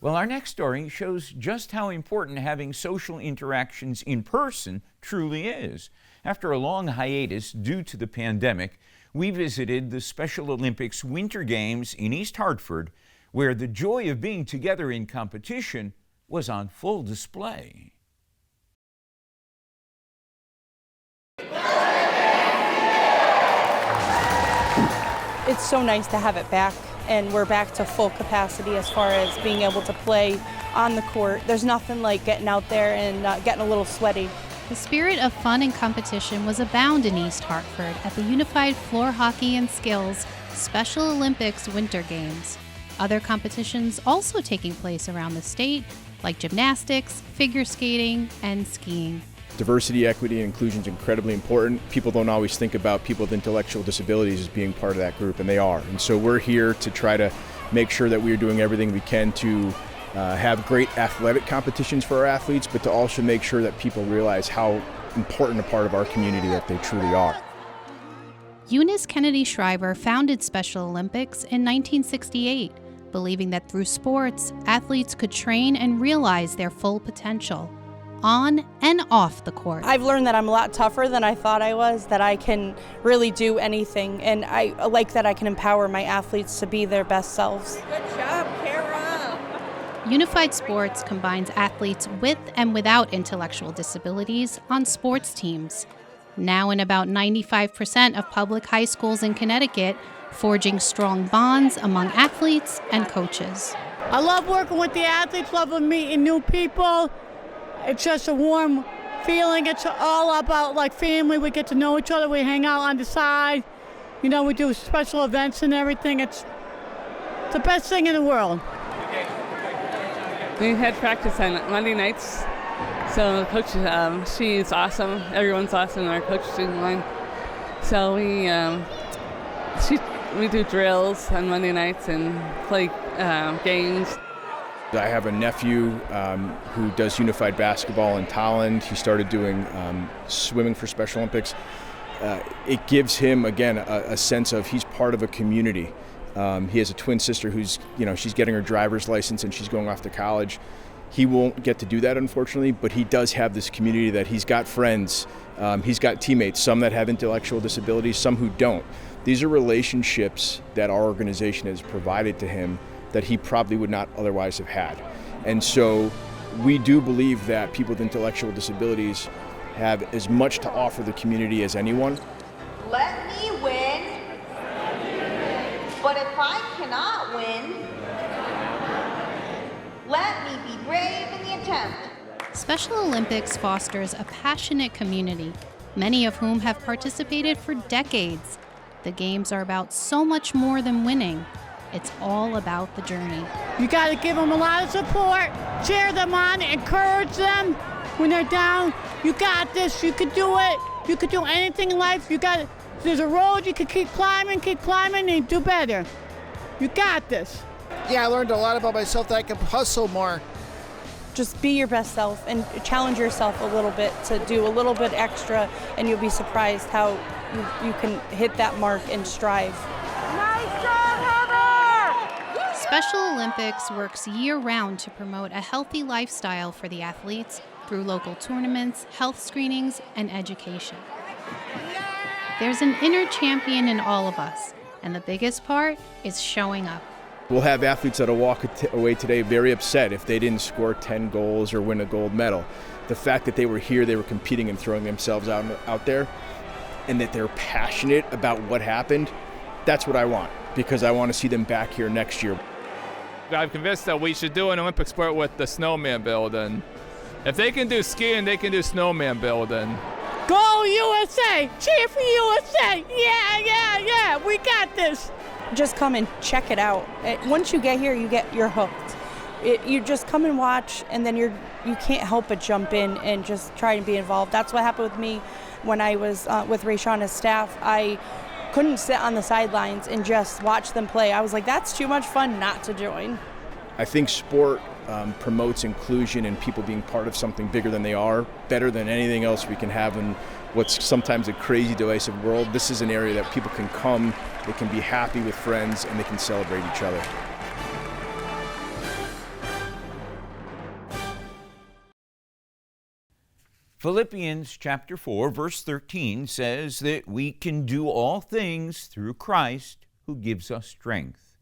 Well, our next story shows just how important having social interactions in person truly is. After a long hiatus due to the pandemic, we visited the Special Olympics Winter Games in East Hartford, where the joy of being together in competition was on full display. It's so nice to have it back, and we're back to full capacity as far as being able to play on the court. There's nothing like getting out there and getting a little sweaty. The spirit of fun and competition was abound in East Hartford at the Unified Floor Hockey and Skills Special Olympics Winter Games. Other competitions also taking place around the state, like gymnastics, figure skating, and skiing. Diversity, equity, and inclusion is incredibly important. People don't always think about people with intellectual disabilities as being part of that group, and they are. And so we're here to try to make sure that we're doing everything we can to have great athletic competitions for our athletes, but to also make sure that people realize how important a part of our community that they truly are. Eunice Kennedy Schreiber founded Special Olympics in 1968, believing that through sports, athletes could train and realize their full potential, on and off the court. I've learned that I'm a lot tougher than I thought I was, that I can really do anything, and I like that I can empower my athletes to be their best selves. Good job, Kara. Unified Sports combines athletes with and without intellectual disabilities on sports teams. Now in about 95% of public high schools in Connecticut, forging strong bonds among athletes and coaches. I love working with the athletes, love meeting new people. It's just a warm feeling. It's all about like family. We get to know each other. We hang out on the side. You know, we do special events and everything. It's the best thing in the world. We had practice on Monday nights. So the coach, she's awesome. Everyone's awesome. Our coach is one. So we do drills on Monday nights and play games. I have a nephew who does unified basketball in Tolland. He started doing swimming for Special Olympics. It gives him, again, a sense of he's part of a community. He has a twin sister who's, she's getting her driver's license and she's going off to college. He won't get to do that, unfortunately, but he does have this community that he's got friends, he's got teammates, some that have intellectual disabilities, some who don't. These are relationships that our organization has provided to him that he probably would not otherwise have had. And so we do believe that people with intellectual disabilities have as much to offer the community as anyone. Let me win, but if I cannot win, let me be brave in the attempt. Special Olympics fosters a passionate community, many of whom have participated for decades. The games are about so much more than winning. It's all about the journey. You got to give them a lot of support, cheer them on, encourage them when they're down. You got this. You could do it. You could do anything in life. There's a road you could keep climbing, and do better. You got this. Yeah, I learned a lot about myself that I can hustle more. Just be your best self and challenge yourself a little bit to do a little bit extra, and you'll be surprised how you can hit that mark and strive. Special Olympics works year-round to promote a healthy lifestyle for the athletes through local tournaments, health screenings, and education. There's an inner champion in all of us, and the biggest part is showing up. We'll have athletes that'll walk away today very upset if they didn't score 10 goals or win a gold medal. The fact that they were here, they were competing and throwing themselves out there, and that they're passionate about what happened, that's what I want, because I want to see them back here next year. I'm convinced that we should do an Olympic sport with the snowman building. If they can do skiing, they can do snowman building. Go USA! Cheer for USA! Yeah! We got this! Just come and check it out. Once you get here, you're hooked. You just come and watch, and then you can't help but jump in and just try and be involved. That's what happened with me when I was with Rayshauna's staff. I couldn't sit on the sidelines and just watch them play. I was like, that's too much fun not to join. I think sport promotes inclusion and people being part of something bigger than they are, better than anything else we can have in what's sometimes a crazy, divisive world. This is an area that people can come, they can be happy with friends, and they can celebrate each other. Philippians chapter 4, verse 13 says that we can do all things through Christ who gives us strength.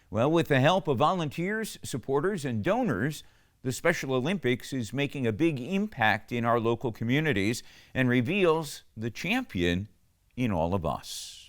Well, with the help of volunteers, supporters, and donors, the Special Olympics is making a big impact in our local communities and reveals the champion in all of us.